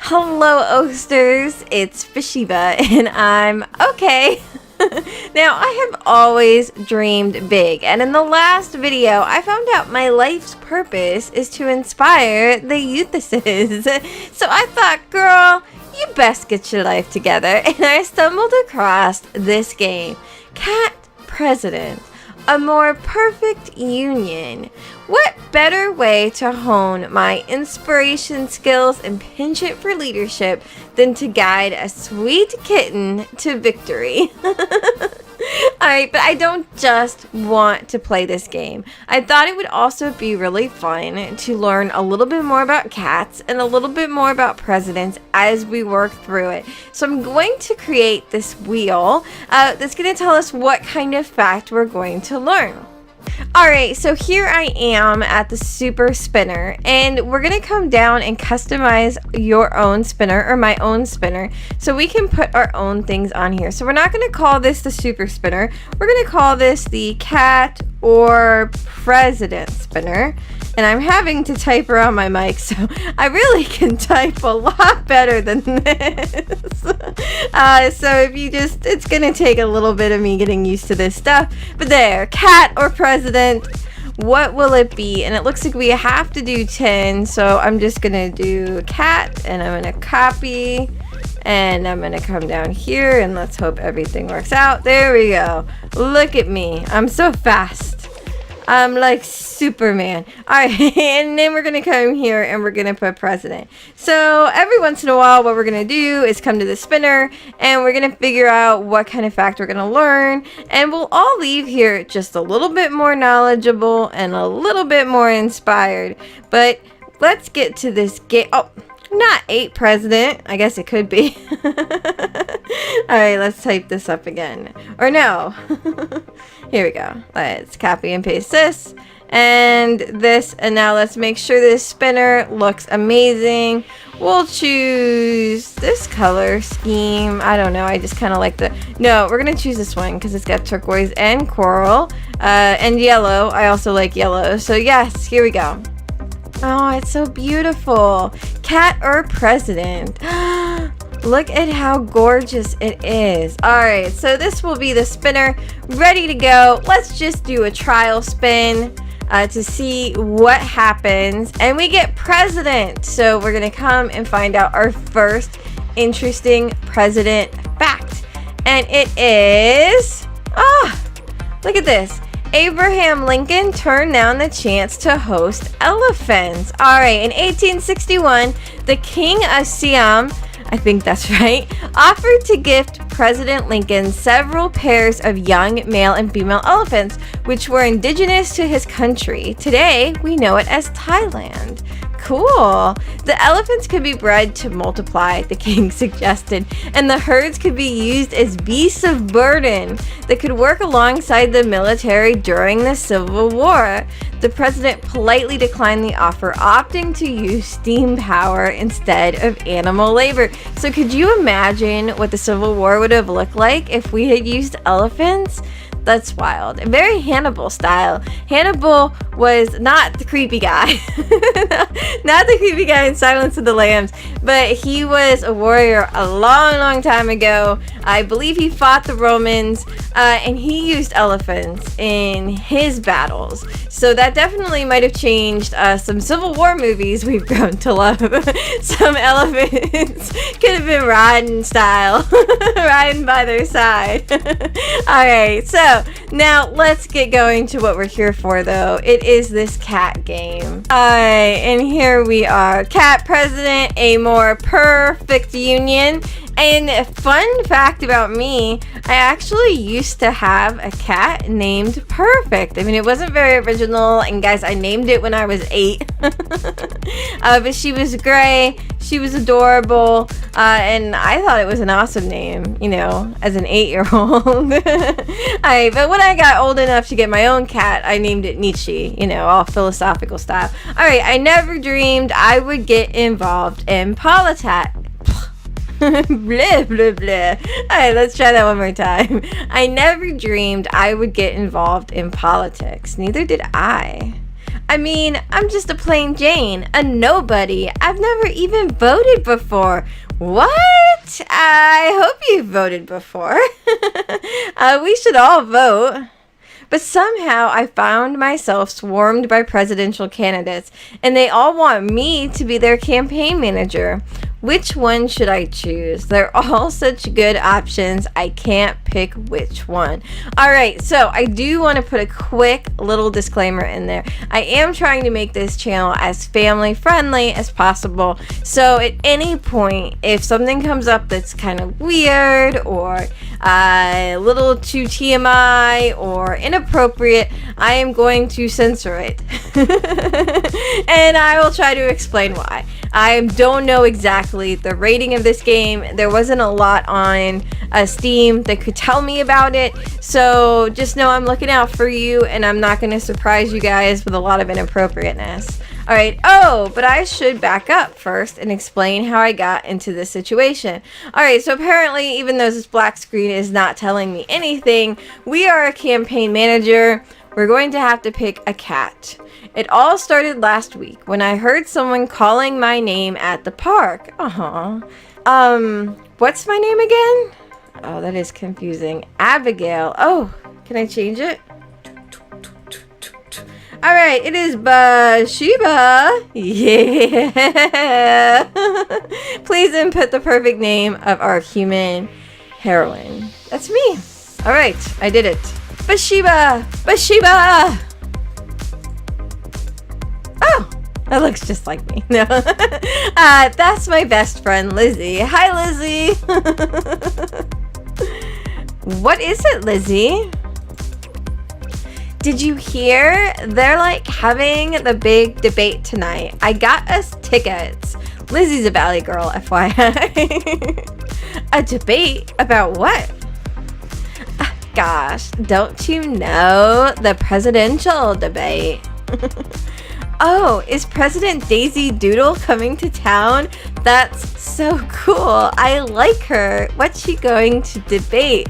Hello, Oasters. It's Fishiva, and I'm okay. Now, I have always dreamed big, and in the last video, I found out my life's purpose is to inspire the youthuses. So I thought, girl, you best get your life together, and I stumbled across this game, Cat President. A More Purrfect Union. What better way to hone my inspiration skills and penchant for leadership than to guide a sweet kitten to victory? Alright, but I don't just want to play this game. I thought it would also be really fun to learn a little bit more about cats and a little bit more about presidents as we work through it. So I'm going to create this wheel that's going to tell us what kind of fact we're going to learn. Alright, so here I am at the super spinner, and we're going to come down and customize your own spinner, or my own spinner, so we can put our own things on here. So we're not going to call this the super spinner, we're going to call this the cat or president spinner. And I'm having to type around my mic, so I really can type a lot better than this. So if you just, it's gonna take a little bit of me getting used to this stuff. But there, cat or president, what will it be? And it looks like we have to do 10, so I'm just gonna do cat, and I'm gonna copy, and I'm gonna come down here, and let's hope everything works out. There we go. Look at me, I'm so fast. I'm like Superman. Alright, and then we're going to come here and we're going to put president. So every once in a while what we're going to do is come to the spinner and we're going to figure out what kind of fact we're going to learn. And we'll all leave here just a little bit more knowledgeable and a little bit more inspired. But let's get to this game. Oh, not 8 president. I guess it could be. Alright, let's type this up again. Or no. Here we go. Let's copy and paste this and this, and now let's make sure this spinner looks amazing. We'll choose this color scheme. I don't know, I just kind of like no, we're gonna choose this one because it's got turquoise and coral and yellow. I also like yellow, so yes, here we go. Oh, it's so beautiful. Cat or president. Look at how gorgeous it is. Alright, so this will be the spinner ready to go. Let's just do a trial spin to see what happens. And we get president. So we're going to come and find out our first interesting president fact. And it is... look at this. Abraham Lincoln turned down the chance to host elephants. Alright, in 1861, the King of Siam, I think that's right, offered to gift President Lincoln several pairs of young male and female elephants, which were indigenous to his country. Today, we know it as Thailand. Cool. The elephants could be bred to multiply, the king suggested, and the herds could be used as beasts of burden that could work alongside the military during the Civil War. The president politely declined the offer, opting to use steam power instead of animal labor. So could you imagine what the Civil War would have looked like if we had used elephants? That's wild. Very Hannibal style. Hannibal was not the creepy guy. Not the creepy guy in Silence of the Lambs, but he was a warrior a long time ago. I believe he fought the Romans, and he used elephants in his battles. So that definitely might have changed some Civil War movies we've grown to love. Some elephants could have been riding style. Riding by their side. Alright, so now let's get going to what we're here for, though. It is this cat game. Alright, and here we are. Cat President, a More Purrfect Union. And a fun fact about me, I actually used to have a cat named Purrfect. I mean, it wasn't very original, and guys, I named it when I was 8. But she was gray, she was adorable, and I thought it was an awesome name, you know, as an 8-year-old. But when I got old enough to get my own cat, I named it Nietzsche, you know, all philosophical style. Alright, I never dreamed I would get involved in politics. Blah, blah, blah. Alright, let's try that one more time. I never dreamed I would get involved in politics. Neither did I. I mean, I'm just a plain Jane, a nobody. I've never even voted before. What? I hope you voted before. We should all vote. But somehow I found myself swarmed by presidential candidates, and they all want me to be their campaign manager. Which one should I choose? They're all such good options. I can't pick which one. All right, so I do want to put a quick little disclaimer in there. I am trying to make this channel as family friendly as possible. So at any point, if something comes up that's kind of weird or a little too TMI or inappropriate, I am going to censor it. And I will try to explain why. I don't know exactly the rating of this game. There wasn't a lot on Steam that could tell me about it. So just know I'm looking out for you, and I'm not going to surprise you guys with a lot of inappropriateness. All right. Oh, but I should back up first and explain how I got into this situation. All right. So apparently, even though this black screen is not telling me anything, we are a campaign manager. We're going to have to pick a cat. It all started last week when I heard someone calling my name at the park. What's my name again? Oh, that is confusing. Abigail. Oh, can I change it? All right, it is Bathsheba. Yeah. Please input the perfect name of our human heroine. That's me. All right, I did it. Bathsheba. Bathsheba. Oh, that looks just like me. No. That's my best friend, Lizzie. Hi, Lizzie. What is it, Lizzie? Did you hear? They're like having the big debate tonight. I got us tickets. Lizzie's a Valley girl, FYI. A debate? About what? Gosh, don't you know? The presidential debate. Oh, is President Daisy Doodle coming to town? That's so cool. I like her. What's she going to debate?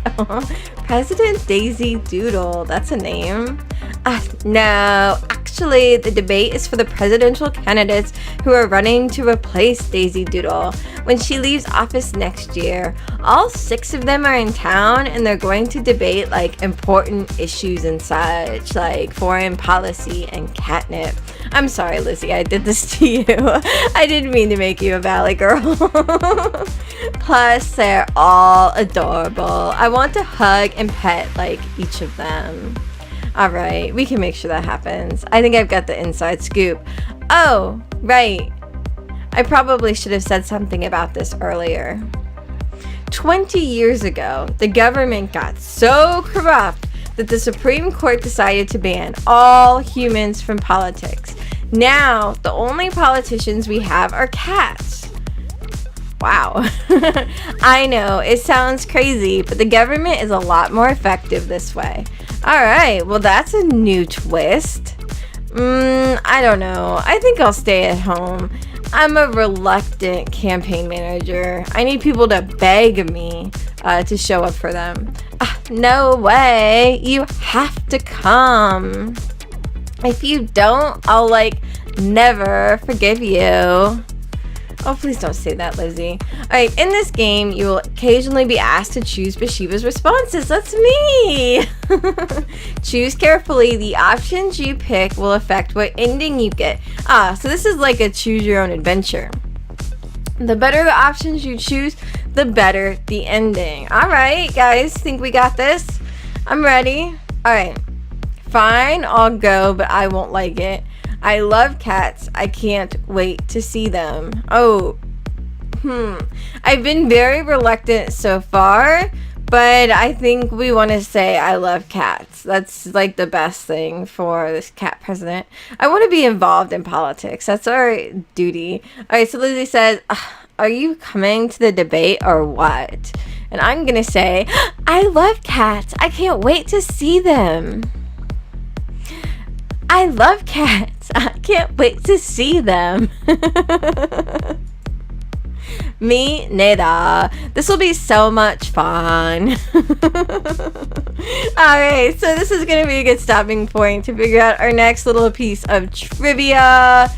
President Daisy Doodle. That's a name. No, actually, the debate is for the presidential candidates who are running to replace Daisy Doodle when she leaves office next year. All 6 of them are in town, and they're going to debate like important issues and such, like foreign policy and catnip. I'm sorry, Lizzie, I did this to you. I didn't mean to make you a Valley girl. Plus, they're all adorable. I want to hug and pet like each of them. All right, we can make sure that happens. I think I've got the inside scoop. Oh, right. I probably should have said something about this earlier. 20 years ago, the government got so corrupt that the Supreme Court decided to ban all humans from politics. Now, the only politicians we have are cats. Wow. I know, it sounds crazy, but the government is a lot more effective this way. Alright, well that's a new twist. I don't know. I think I'll stay at home. I'm a reluctant campaign manager. I need people to beg me to show up for them. No way. You have to come. If you don't, I'll never forgive you. Oh, please don't say that, Lizzie. Alright, in this game, you will occasionally be asked to choose Bathsheba's responses. That's me! Choose carefully. The options you pick will affect what ending you get. So this is like a choose your own adventure. The better the options you choose, the better the ending. Alright, guys, think we got this? I'm ready. Alright. Fine, I'll go, but I won't like it. I love cats. I can't wait to see them. Oh, I've been very reluctant so far, but I think we want to say I love cats. That's like the best thing for this cat president. I want to be involved in politics. That's our duty. All right, so Lizzie says, are you coming to the debate or what? And I'm going to say, I love cats. I can't wait to see them. I love cats. I can't wait to see them. Me neither. This will be so much fun. Alright, so this is going to be a good stopping point to figure out our next little piece of trivia.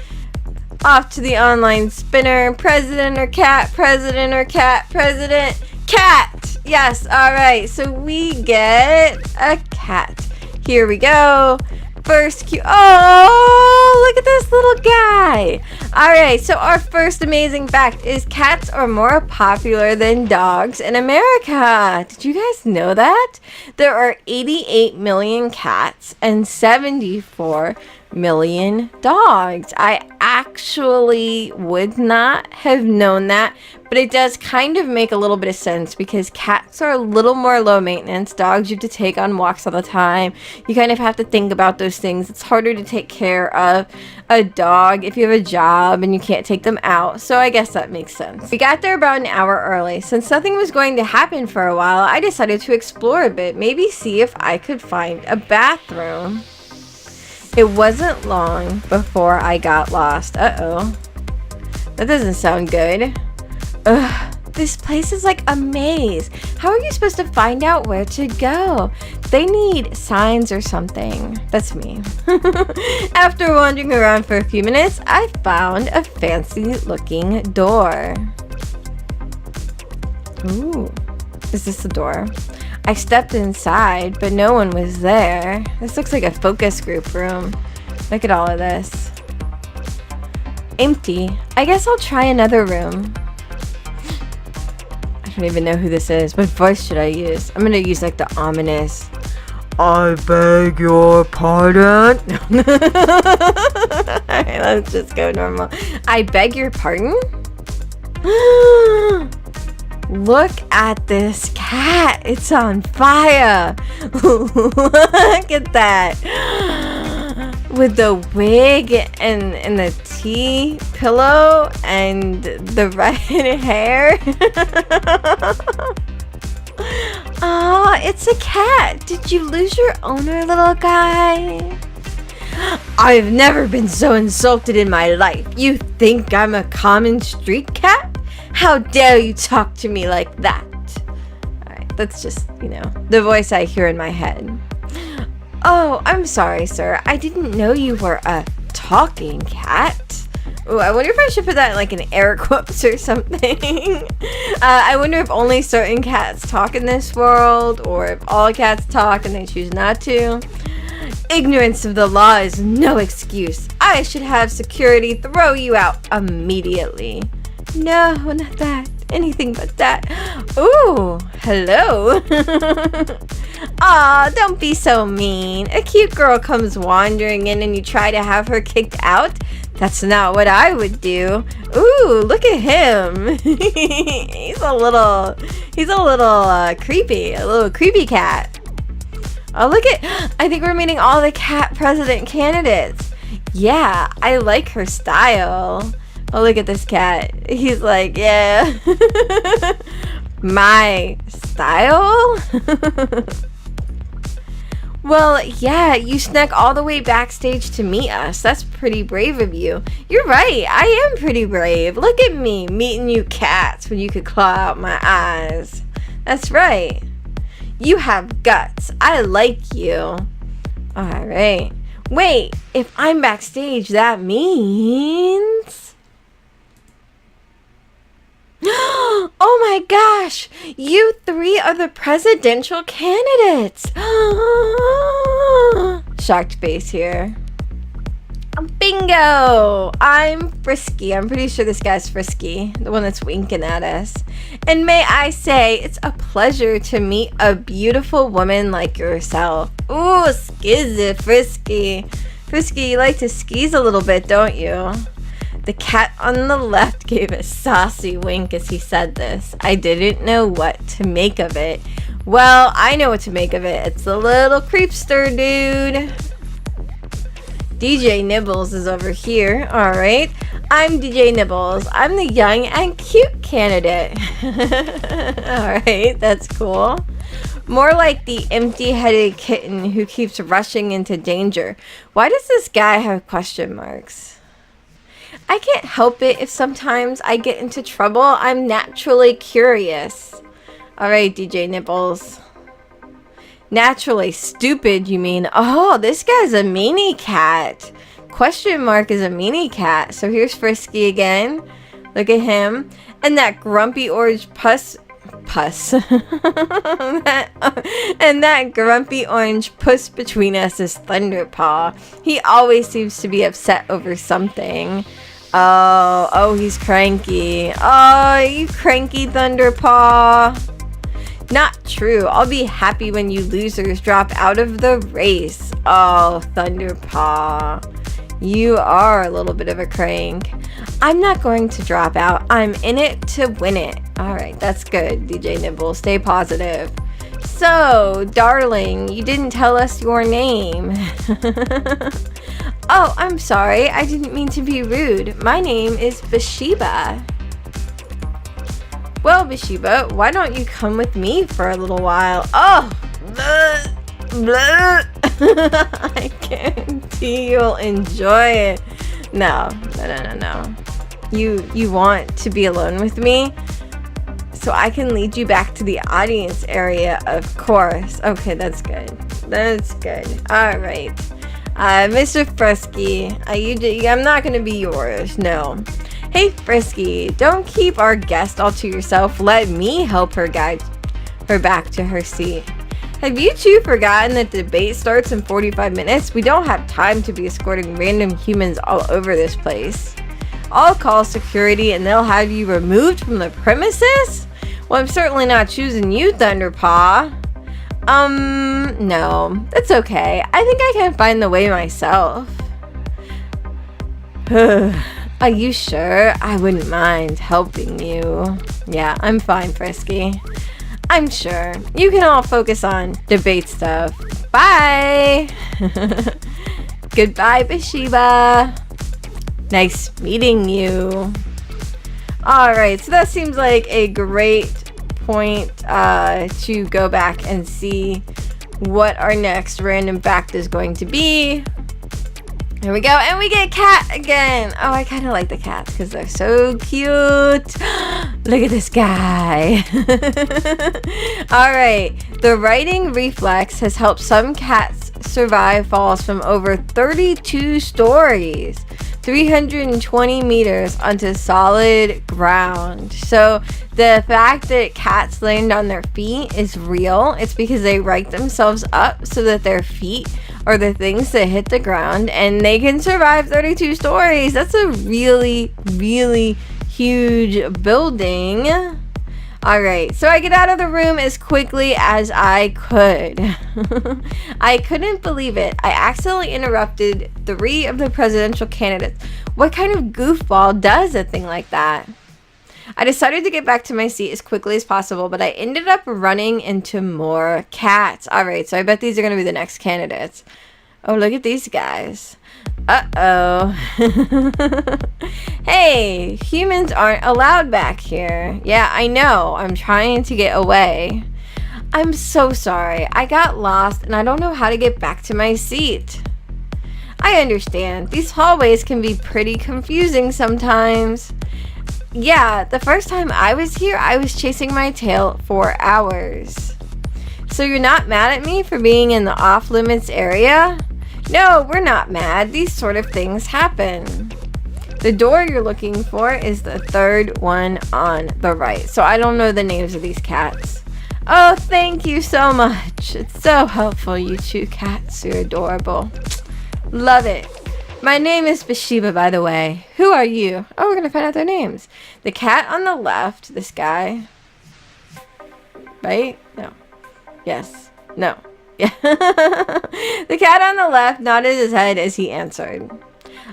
Off to the online spinner. President or cat? President or cat? President? Cat! Yes, alright, so we get a cat. Here we go. First cue. Oh, look at this little guy. Alright, so our first amazing fact is cats are more popular than dogs in America. Did you guys know that? There are 88 million cats and 74 million dogs. I actually would not have known that, but it does kind of make a little bit of sense because cats are a little more low maintenance. Dogs you have to take on walks all the time. You kind of have to think about those things. It's harder to take care of a dog if you have a job and you can't take them out. So I guess that makes sense. We got there about an hour early. Since nothing was going to happen for a while, I decided to explore a bit, maybe see if I could find a bathroom. It wasn't long before I got lost. Uh-oh. That doesn't sound good. Ugh, this place is like a maze. How are you supposed to find out where to go? They need signs or something. That's me. After wandering around for a few minutes, I found a fancy looking door. Ooh, is this the door? I stepped inside, but no one was there. This looks like a focus group room. Look at all of this. Empty. I guess I'll try another room. I don't even know who this is. What voice should I use? I'm gonna use like the ominous, I beg your pardon. Alright, let's just go normal. I beg your pardon? Look at this cat. It's on fire. Look at that. With the wig and the tea pillow and the red hair. Oh, it's a cat. Did you lose your owner, little guy? I've never been so insulted in my life. You think I'm a common street cat? How dare you talk to me like that? Alright, that's just, the voice I hear in my head. Oh, I'm sorry, sir. I didn't know you were a talking cat. Ooh, I wonder if I should put that in like an air quotes or something. I wonder if only certain cats talk in this world, or if all cats talk and they choose not to. Ignorance of the law is no excuse. I should have security throw you out immediately. No, not that. Anything but that. Ooh, hello. Aw, don't be so mean. A cute girl comes wandering in and you try to have her kicked out? That's not what I would do. Ooh, look at him. He's a little creepy. A little creepy cat. Oh, look at, I think we're meeting all the cat president candidates. Yeah, I like her style. Oh, look at this cat. He's like, yeah. My style? Well, yeah, you snuck all the way backstage to meet us. That's pretty brave of you. You're right, I am pretty brave. Look at me, meeting you cats when you could claw out my eyes. That's right. You have guts. I like you. Alright. Wait, if I'm backstage, that means... Oh my gosh! You three are the presidential candidates! Shocked face here. Bingo! I'm Frisky. I'm pretty sure this guy's Frisky, the one that's winking at us. And may I say, it's a pleasure to meet a beautiful woman like yourself. Ooh, skizzy Frisky. Frisky, you like to skis a little bit, don't you? The cat on the left gave a saucy wink as he said this. I didn't know what to make of it. Well, I know what to make of it. It's a little creepster, dude. DJ Nibbles is over here. Alright. I'm DJ Nibbles. I'm the young and cute candidate. Alright, that's cool. More like the empty-headed kitten who keeps rushing into danger. Why does this guy have question marks? I can't help it if sometimes I get into trouble. I'm naturally curious. Alright, DJ Nipples. Naturally stupid, you mean? Oh, this guy's a meanie cat. Question mark is a meanie cat. So here's Frisky again. Look at him. And that grumpy orange puss. And that grumpy orange puss between us is Thunderpaw. He always seems to be upset over something. Oh, he's cranky. Oh, you cranky Thunderpaw. Not true. I'll be happy when you losers drop out of the race. Oh, Thunderpaw. You are a little bit of a crank. I'm not going to drop out. I'm in it to win it. Alright, that's good, DJ Nibble. Stay positive. So, darling, you didn't tell us your name. Oh, I'm sorry. I didn't mean to be rude. My name is Bathsheba. Well, Bathsheba, why don't you come with me for a little while? Oh, bleh, bleh. I guarantee you'll enjoy it. No. You want to be alone with me? So I can lead you back to the audience area, of course. Okay, that's good. That's good. All right. Mr. Frisky, I'm not going to be yours. No. Hey, Frisky, don't keep our guest all to yourself. Let me help her guide her back to her seat. Have you two forgotten that the debate starts in 45 minutes? We don't have time to be escorting random humans all over this place. I'll call security and they'll have you removed from the premises? Well, I'm certainly not choosing you, Thunderpaw. No, that's okay. I think I can find the way myself. Are you sure? I wouldn't mind helping you. Yeah, I'm fine, Frisky. I'm sure. You can all focus on debate stuff. Bye! Goodbye, Bathsheba. Nice meeting you. Alright, so that seems like a great point to go back and see what our next random fact is going to be. Here we go, and we get cat again. Oh, I kind of like the cats because they're so cute. Look at this guy. All right, the riding reflex has helped some cats survive falls from over 32 stories, 320 meters onto solid ground. So the fact that cats land on their feet is real. It's because they right themselves up so that their feet are the things that hit the ground and they can survive 32 stories. That's a really, really huge building. All right, so I get out of the room as quickly as I could. I couldn't believe it. I accidentally interrupted 3 of the presidential candidates. What kind of goofball does a thing like that? I decided to get back to my seat as quickly as possible, but I ended up running into more cats. All right, so I bet these are going to be the next candidates. Oh, look at these guys. Uh-oh. Hey, humans aren't allowed back here. Yeah, I know. I'm trying to get away. I'm so sorry. I got lost and I don't know how to get back to my seat. I understand. These hallways can be pretty confusing sometimes. Yeah, the first time I was here, I was chasing my tail for hours. So you're not mad at me for being in the off-limits area? No, we're not mad. These sort of things happen. The door you're looking for is the 3rd one on the right. So I don't know the names of these cats. Oh, thank you so much. It's so helpful, you 2 cats. You're adorable. Love it. My name is Bathsheba, by the way. Who are you? Oh, we're going to find out their names. The cat on the left, this guy. Right? No. Yes. No. Yeah. The cat on the left nodded his head as he answered.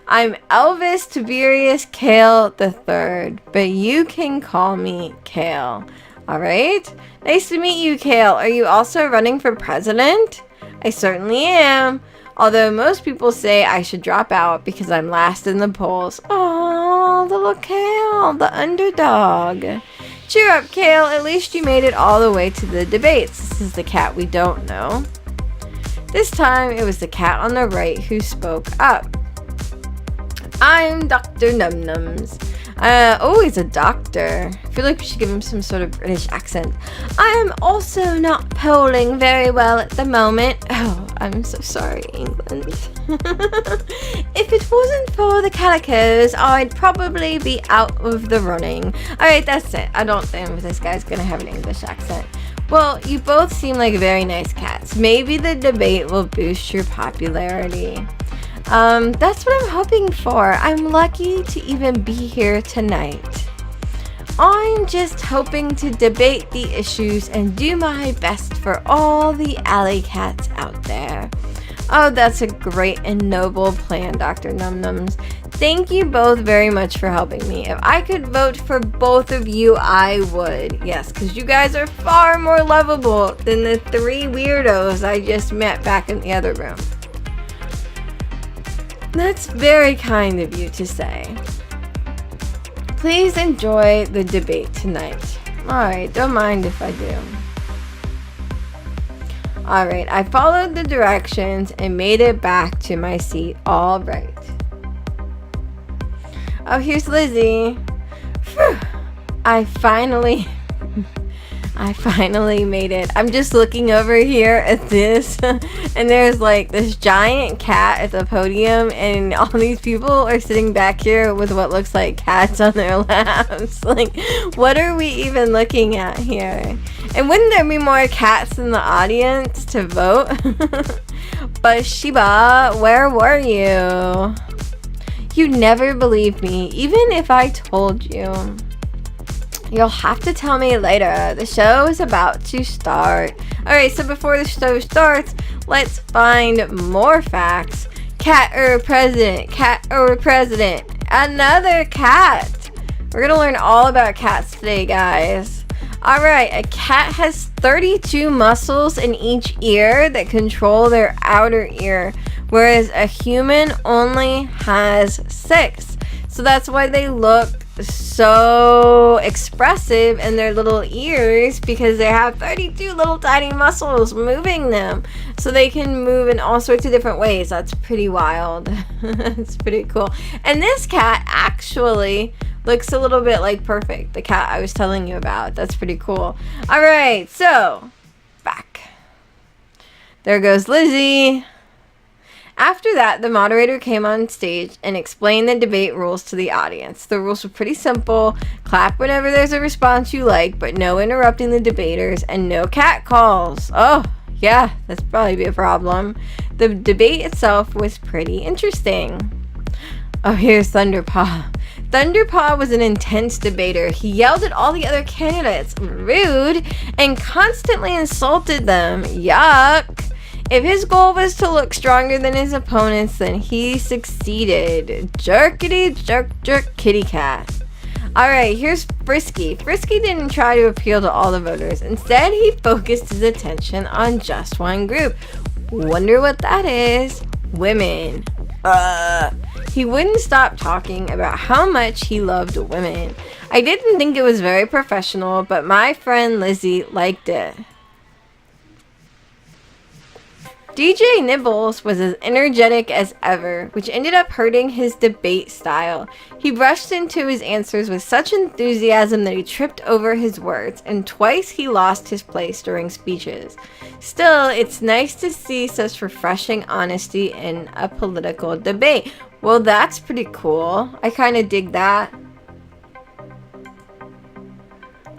I'm Elvis Tiberius Kale III, but you can call me Kale. All right? Nice to meet you, Kale. Are you also running for president? I certainly am. Although most people say I should drop out because I'm last in the polls. Oh, little Kale, the underdog. Cheer up, Kale. At least you made it all the way to the debates. This is the cat we don't know. This time, it was the cat on the right who spoke up. I'm Dr. Numnums. Oh, he's a doctor. I feel like we should give him some sort of British accent. I am also not polling very well at the moment. Oh, I'm so sorry, England. If it wasn't for the calicos, I'd probably be out of the running. Alright, that's it. I don't think this guy's gonna have an English accent. Well, you both seem like very nice cats. Maybe the debate will boost your popularity. That's what I'm hoping for. I'm lucky to even be here tonight. I'm just hoping to debate the issues and do my best for all the alley cats out there. Oh, that's a great and noble plan, Dr. Numnums. Thank you both very much for helping me. If I could vote for both of you, I would. Yes, because you guys are far more lovable than the 3 weirdos I just met back in the other room. That's very kind of you to say. Please enjoy the debate tonight. Alright, don't mind if I do. Alright, I followed the directions and made it back to my seat. Alright. Oh, here's Lizzie. Phew. I finally made it. I'm just looking over here at this and there's like this giant cat at the podium and all these people are sitting back here with what looks like cats on their laps. Like, what are we even looking at here? And wouldn't there be more cats in the audience to vote? But Sheba, where were you? You never believed me, even if I told you. You'll have to tell me later. The show is about to start. Alright, so before the show starts, let's find more facts. Cat or president? Cat or president? Another cat! We're gonna learn all about cats today, guys. Alright, a cat has 32 muscles in each ear that control their outer ear, whereas a human only has 6. So that's why they look so expressive in their little ears, because they have 32 little tiny muscles moving them, so they can move in all sorts of different ways. That's pretty wild. It's pretty cool. And this cat actually looks a little bit like Perfect, the cat I was telling you about. That's pretty cool. All right, so back. There goes Lizzie. After that, the moderator came on stage and explained the debate rules to the audience. The rules were pretty simple. Clap whenever there's a response you like, but no interrupting the debaters, and no cat calls. Oh, yeah, that's probably be a problem. The debate itself was pretty interesting. Oh, here's Thunderpaw. Thunderpaw was an intense debater. He yelled at all the other candidates, rude, and constantly insulted them. Yuck. If his goal was to look stronger than his opponents, then he succeeded. Jerkity jerk jerk kitty cat. Alright, here's Frisky. Frisky didn't try to appeal to all the voters. Instead, he focused his attention on just one group. Wonder what that is? Women. He wouldn't stop talking about how much he loved women. I didn't think it was very professional, but my friend Lizzie liked it. DJ Nibbles was as energetic as ever, which ended up hurting his debate style. He rushed into his answers with such enthusiasm that he tripped over his words, and twice he lost his place during speeches. Still, it's nice to see such refreshing honesty in a political debate. Well, that's pretty cool. I kind of dig that.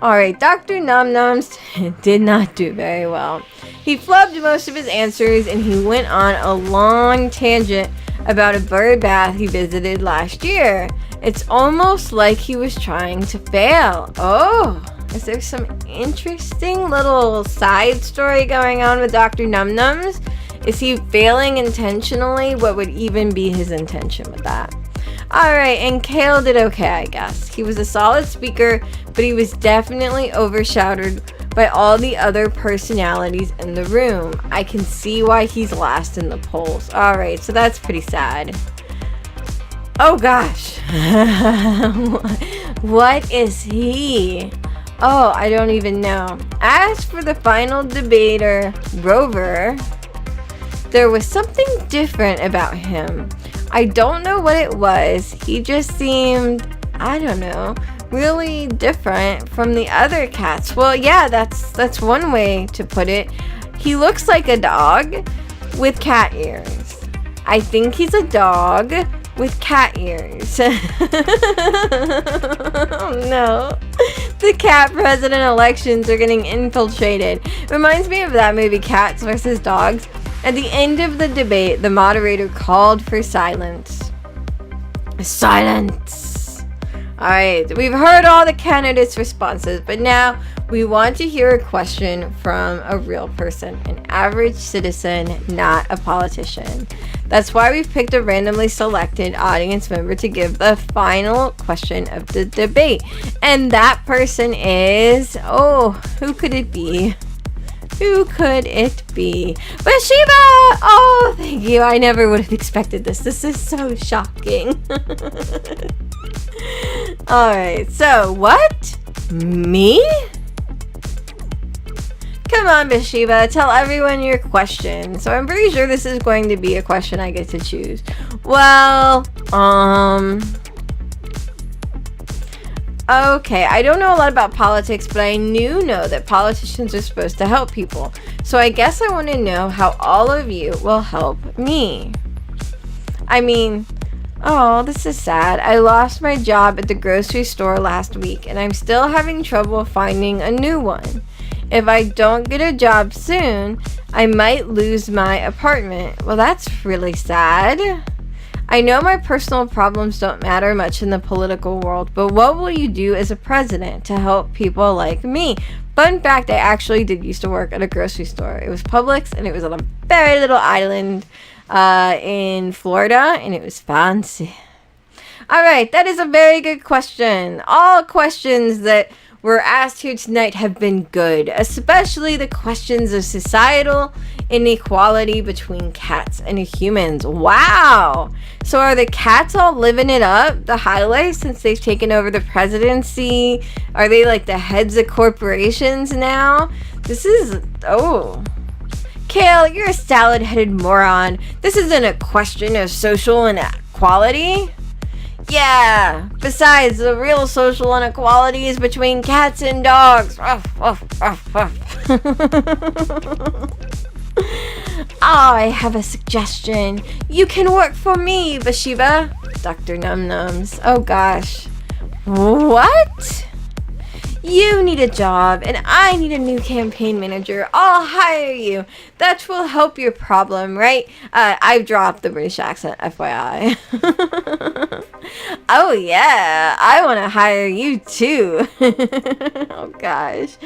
Alright, Dr. Numnums did not do very well. He flubbed most of his answers, and he went on a long tangent about a bird bath he visited last year. It's almost like he was trying to fail. Oh, is there some interesting little side story going on with Dr. Numnums? Is he failing intentionally? What would even be his intention with that? Alright, and Kale did okay, I guess. He was a solid speaker, but he was definitely overshadowed by all the other personalities in the room. I can see why he's last in the polls. Alright, so that's pretty sad. Oh gosh. What is he? Oh, I don't even know. As for the final debater, Rover, there was something different about him. I don't know what it was. He just seemed, I don't know, really different from the other cats. Well, yeah, that's one way to put it. He looks like a dog with cat ears. I think he's a dog with cat ears. Oh no. The cat president elections are getting infiltrated. Reminds me of that movie Cats versus Dogs. At the end of the debate, the moderator called for silence. Silence. Alright, we've heard all the candidates' responses, but now we want to hear a question from a real person, an average citizen, not a politician. That's why we've picked a randomly selected audience member to give the final question of the debate. And that person is, who could it be? Who could it be? Bathsheba! Oh, thank you. I never would have expected this. This is so shocking. Alright, so what? Me? Come on, Bathsheba, tell everyone your question. So I'm pretty sure this is going to be a question I get to choose. Well, okay, I don't know a lot about politics, but I know that politicians are supposed to help people. So I guess I want to know how all of you will help me. I mean, this is sad. I lost my job at the grocery store last week, and I'm still having trouble finding a new one. If I don't get a job soon, I might lose my apartment. Well, that's really sad. I know my personal problems don't matter much in the political world, but what will you do as a president to help people like me? Fun fact, I actually did used to work at a grocery store. It was Publix, and it was on a very little island in Florida, and it was fancy. Alright, that is a very good question. All questions that were asked here tonight have been good, especially the questions of societal inequality between cats and humans. Wow! So are the cats all living it up, the highlights, since they've taken over the presidency? Are they like the heads of corporations now? This is, Kale, you're a salad-headed moron. This isn't a question of social inequality. Yeah, besides, the real social inequality is between cats and dogs. Ruff, ruff, ruff, ruff. I have a suggestion. You can work for me, Bathsheba. Dr. Num-Nums. Oh gosh. What? You need a job, and I need a new campaign manager. I'll hire you. That will help your problem, right? I've dropped the British accent, FYI. Oh yeah, I want to hire you too. Oh gosh.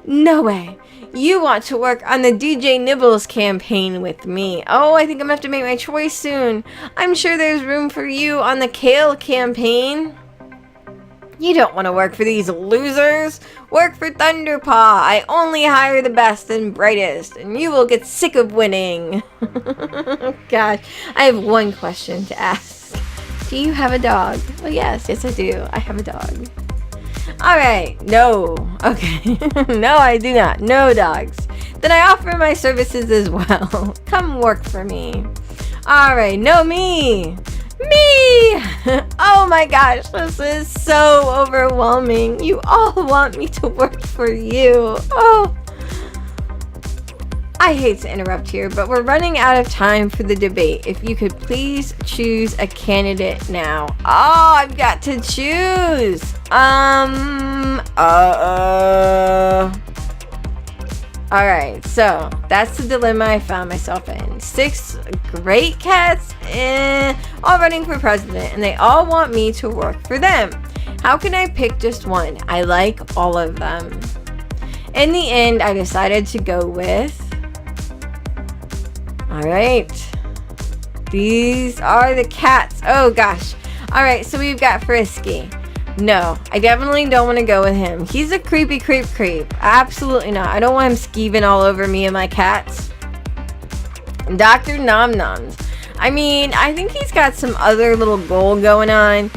No way. You want to work on the DJ Nibbles campaign with me. Oh, I think I'm gonna have to make my choice soon. I'm sure there's room for you on the Kale campaign. You don't want to work for these losers. Work for Thunderpaw. I only hire the best and brightest, and you will get sick of winning. Gosh, I have one question to ask. Do you have a dog? Well, yes, I do. I have a dog. Alright, no. Okay. No, I do not. No dogs. Then I offer my services as well. Come work for me. Alright, no, me. Me! Oh my gosh, this is so overwhelming. You all want me to work for you. Oh. I hate to interrupt here, but we're running out of time for the debate. If you could please choose a candidate now. Oh, I've got to choose. Alright, so that's the dilemma I found myself in. 6 great cats, all running for president, and they all want me to work for them. How can I pick just one? I like all of them. In the end, I decided to go with... Alright. These are the cats. Oh gosh. Alright, so we've got Frisky. No, I definitely don't want to go with him. He's a creepy creep. Absolutely not. I don't want him skeeving all over me and my cats. Dr. Nom-Noms. I mean, I think he's got some other little goal going on.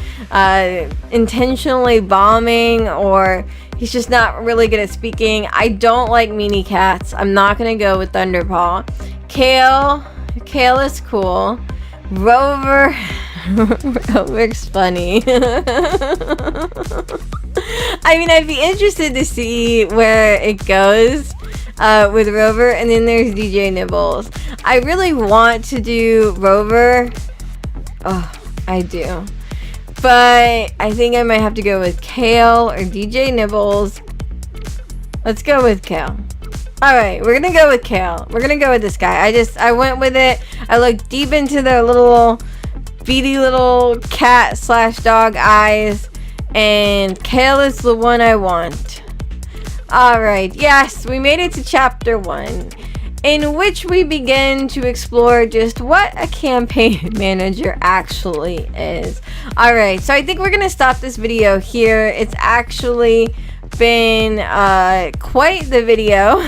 Intentionally bombing, or he's just not really good at speaking. I don't like meanie cats. I'm not going to go with Thunderpaw. Kale is cool. Rover. Rover's funny. I mean, I'd be interested to see where it goes with Rover. And then there's DJ Nibbles. I really want to do Rover. Oh, I do. But I think I might have to go with Kale or DJ Nibbles. Let's go with Kale. Alright, we're gonna go with Kale. We're gonna go with this guy. I went with it. I looked deep into their little beady little cat / dog eyes. And Kale is the one I want. Alright, yes, we made it to chapter 1. In which we begin to explore just what a campaign manager actually is. Alright, so I think we're gonna stop this video here. It's actually been quite the video.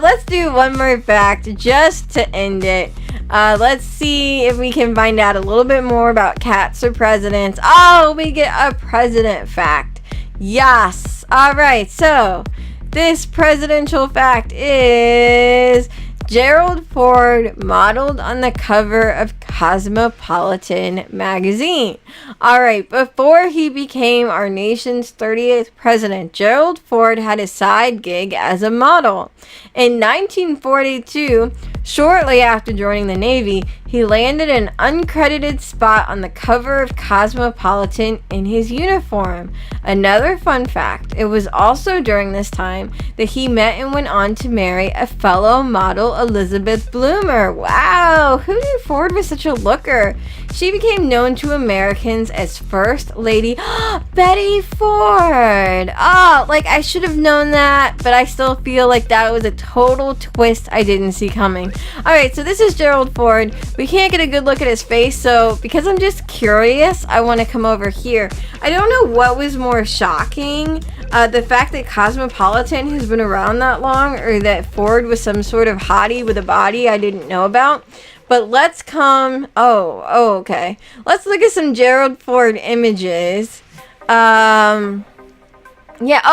Let's do one more fact just to end it. Let's see if we can find out a little bit more about cats or presidents. Oh, we get a president fact. Yes. Alright, so this presidential fact is Gerald Ford modeled on the cover of Cosmopolitan magazine. Alright, before he became our nation's 30th president, Gerald Ford had a side gig as a model. In 1942, shortly after joining the Navy, he landed an uncredited spot on the cover of Cosmopolitan in his uniform. Another fun fact, it was also during this time that he met and went on to marry a fellow model, Elizabeth Bloomer. Wow, who knew Ford was such a looker? She became known to Americans as First Lady Betty Ford. Oh, like I should have known that, but I still feel like that was a total twist I didn't see coming. Alright, so this is Gerald Ford. We can't get a good look at his face, so because I'm just curious, I want to come over here. I don't know what was more shocking, the fact that Cosmopolitan has been around that long, or that Ford was some sort of hottie with a body I didn't know about. But let's come... Oh, okay. Let's look at some Gerald Ford images. Yeah,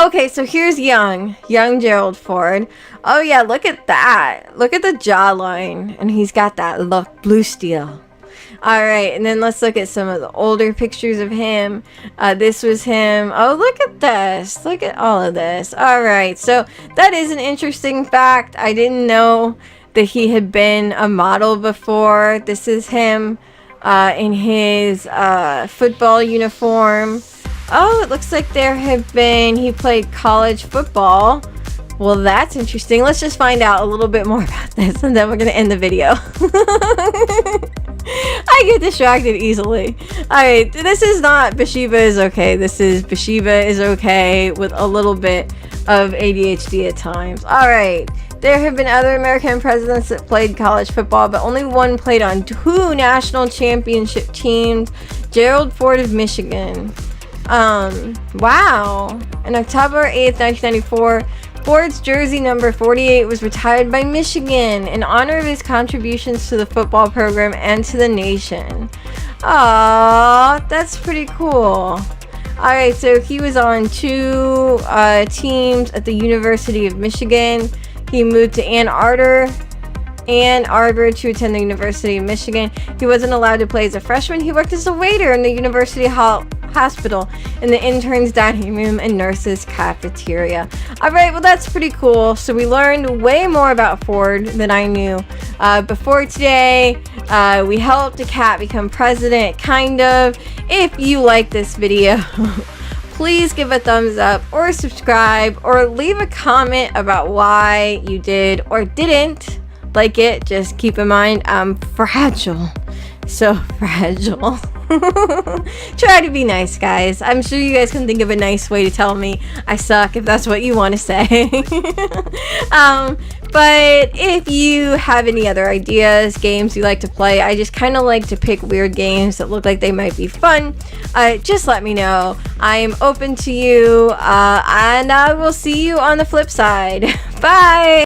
okay, so here's young Gerald Ford. Oh yeah, look at that. Look at the jawline. And he's got that look, blue steel. Alright, and then let's look at some of the older pictures of him. This was him. Oh, look at this. Look at all of this. Alright, so that is an interesting fact. I didn't know that he had been a model before. This is him in his football uniform. Oh, it looks like he played college football. Well, that's interesting. Let's just find out a little bit more about this, and then we're going to end the video. I get distracted easily. Alright, this is not Bathsheba is okay. This is Bathsheba is okay with a little bit of ADHD at times. Alright, there have been other American presidents that played college football, but only one played on 2 national championship teams. Gerald Ford of Michigan. Wow. On October 8th, 1994, Ford's jersey number 48 was retired by Michigan in honor of his contributions to the football program and to the nation. Aww, that's pretty cool. Alright, so he was on 2 teams at the University of Michigan. He moved to Ann Arbor to attend the University of Michigan. He wasn't allowed to play as a freshman. He worked as a waiter in the University Hospital, in the interns' dining room and nurses' cafeteria. Alright, well that's pretty cool. So we learned way more about Ford than I knew before today. We helped a cat become president, kind of. If you like this video, please give a thumbs up or subscribe or leave a comment about why you did or didn't like it. Just keep in mind I'm fragile. So fragile. Try to be nice, guys. I'm sure you guys can think of a nice way to tell me I suck if that's what you want to say. But if you have any other ideas, games you like to play, I just kind of like to pick weird games that look like they might be fun. Just let me know. I am open to you, and I will see you on the flip side. Bye!